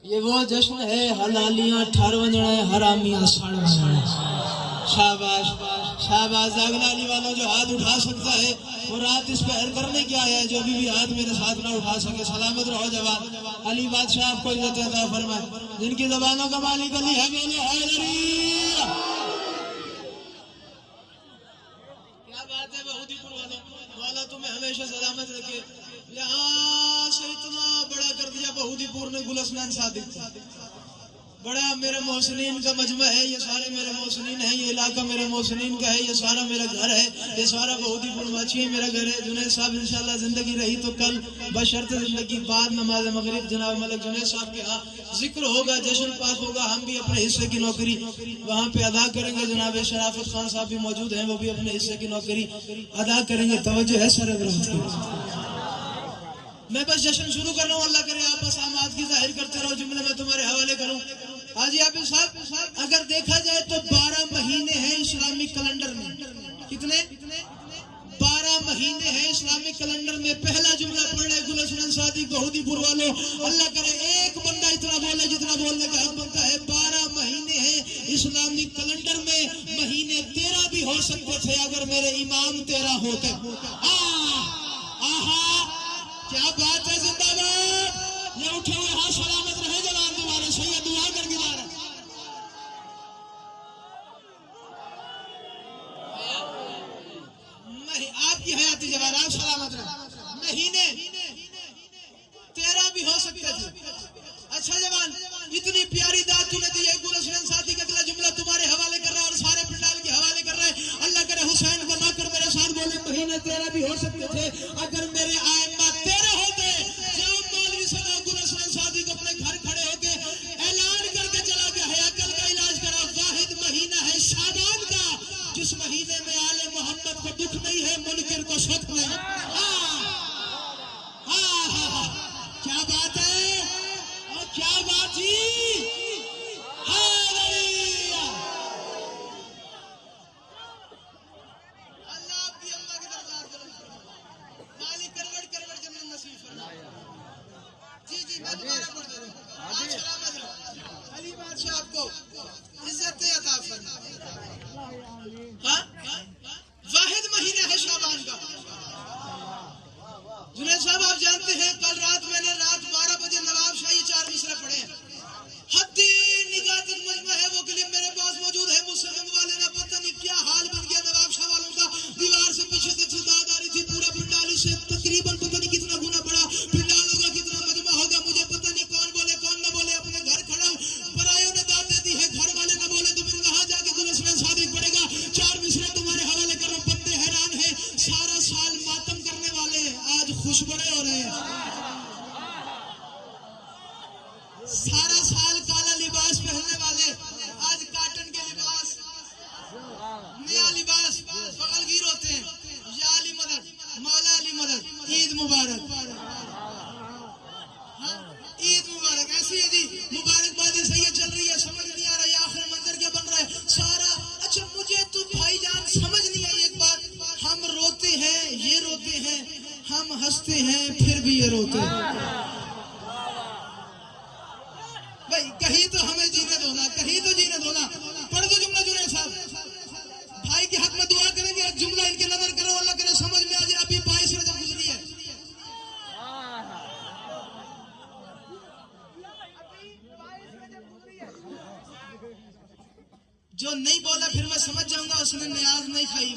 یہ وہ جشن ہے حلالیاں ٹھار ونجنا ہے حرامیاں ساڑ ونجنا ہے. شاباش شاباش. زاگلالی والوں جو ہاتھ اٹھا سکتا ہے وہ رات اس پہ کرنے کیا ہے. جو ابھی بھی ہاتھ میرے ساتھ نہ اٹھا سکے سلامت رہو جوان. علی بادشاہ آپ کو عزت عطا فرمائے. جن کی زبانوں کا مالک علی ہے بولے حیدری. کیا بات ہے بہودی پور والوں. مولا تمہیں ہمیشہ سلامت رکھے. یہاں سے اتنا بڑا کر دیا بہودی پور نے گلسنان صادق. بڑا میرے محسنین کا مجمع ہے. یہ سارے میرے محسنین ہیں. یہ علاقہ میرے محسنین کا ہے. یہ سارا میرا گھر ہے. یہ سارا بہودی پور ماچھی میرا گھر ہے. جنید صاحب انشاءاللہ زندگی رہی تو کل بشرط زندگی بعد نماز مغرب جناب ملک جنید صاحب کے ہاں ذکر ہوگا, جشن پاک ہوگا. ہم بھی اپنے حصے کی نوکری وہاں پہ ادا کریں گے. جناب شرافت خان صاحب بھی موجود ہیں, وہ بھی اپنے حصے کی نوکری ادا کریں گے. توجہ ہے سربراہ کی. میں بس جشن شروع کر رہا ہوں. اللہ کرے آپ بس آماد کی ظاہر کرتے رہو. جملے میں تمہارے حوالے کروں. حاجی عابد صاحب اگر دیکھا جائے تو 12 مہینے ہیں اسلامی کیلنڈر میں. کتنے؟ 12 مہینے ہیں اسلامی کیلنڈر میں. پہلا جملہ پڑھ رہے گلشن صادق بہودی پور والوں. اللہ کرے ایک بندہ اتنا بولے جتنا بولنے کا حق بنتا ہے. 12 مہینے ہیں اسلامی کیلنڈر میں. مہینے 13 بھی ہو سکتے تھے اگر میرے امام 13 ہوتے. کیا بات ہے. زندہ باد. یہ اٹھے ہوئے ہاں سلامت رہے جوان تمہارے. سید دعا کر کے جا رہا. آپ کی حیاتی جوان آپ سلامت رہے. مہینے 13 بھی ہو سکتے تھے. اچھا جوان اتنی پیاری دعا تو نے دی ہے. گلشن صادق کا اگلا جملہ تمہارے حوالے کر رہا ہے اور سارے پنڈال کے حوالے کر رہا ہے. اللہ کرے حسین کو نہ کر میرے ساتھ بولے مہینے 13 بھی ہو سکتے تھے اگر میرے آئمہ 13 ہوتے. جب مولوی صاحب گلشن صادق اپنے گھر کھڑے ہو کے اعلان کر کے چلا گیا حیاکل کا علاج کرا. واحد مہینہ ہے شعبان کا جس مہینے میں آل محمد کو دکھ نہیں ہے منکر کو سخت نہیں. کیا بات ہے اور کیا بات ہی. اللہ آپ کی اماں کی درگاہ کرو. مالک کروڑ کروڑ جنت نصیب فرمائے. جی میں دوبارہ پڑھ دے رہا ہوں. آپ سلامت رہو. علی بادشاہ آپ کو عزت عطا فرمائے. واحد مہینہ ہے شعبان کا. جنید صاحب آپ جانتے ہیں کل رات میں نے رات 12 بجے نواب شاہی 4 مصرے پڑھے ہیں. حدی نگاہ تک مجمع ہے. وہ کلپ میرے پاس موجود ہے. مجھ سے منگوا لینا. پتہ نہیں کیا حال بن گیا نواب شاہ والوں کا. دیوار سے پیچھے تک صداد آ رہی تھی. پورا پنڈال سے تقریباً پتہ نہیں کتنا گنا بڑا پنڈال ہوگا, کتنا مجمع ہوگا. مجھے پتہ نہیں کون بولے کون نہ بولے. اپنے گھر کھڑا ہوں. برائیوں نے دعوت دی ہے. گھر والے نہ بولے تو پھر کہاں جا کے گلشن صادق پڑے گا. 4 مصرے تمہارے حوالے کر رہا ہوں. بندے حیران ہیں. سارا سال ماتم کرنے والے آج خوش بڑے ہو رہے ہیں. سارا سال کالا لباس پہننے والے آج کاٹن کے لباس نیا لباس بغل گیر ہوتے ہیں. یا علی مدد مولا علی مدد. عید مبارک. عید مبارک. ایسی ہے جی مبارکبادی سید چل رہی ہے. سمجھ نہیں آ رہا ہے آخر منظر کیا بن رہا ہے سارا. اچھا مجھے تو بھائی جان سمجھ نہیں آئی ایک بات. ہم روتے ہیں یہ روتے ہیں, ہم ہنستے ہیں پھر بھی یہ روتے ہیں. بھائی کہیں تو ہمیں جینے دو نا, کہیں تو جینے دو نا. پڑھ دو جملہ جنید صاحب. بھائی کے حق میں دعا کریں گے. ایک جملہ ان کے نظر کرو. اللہ کرے سمجھ میں آ جائے. ابھی 22 رجب گزری ہے. جو نہیں بولا پھر میں سمجھ جاؤں گا اس نے نیاز نہیں کھائی.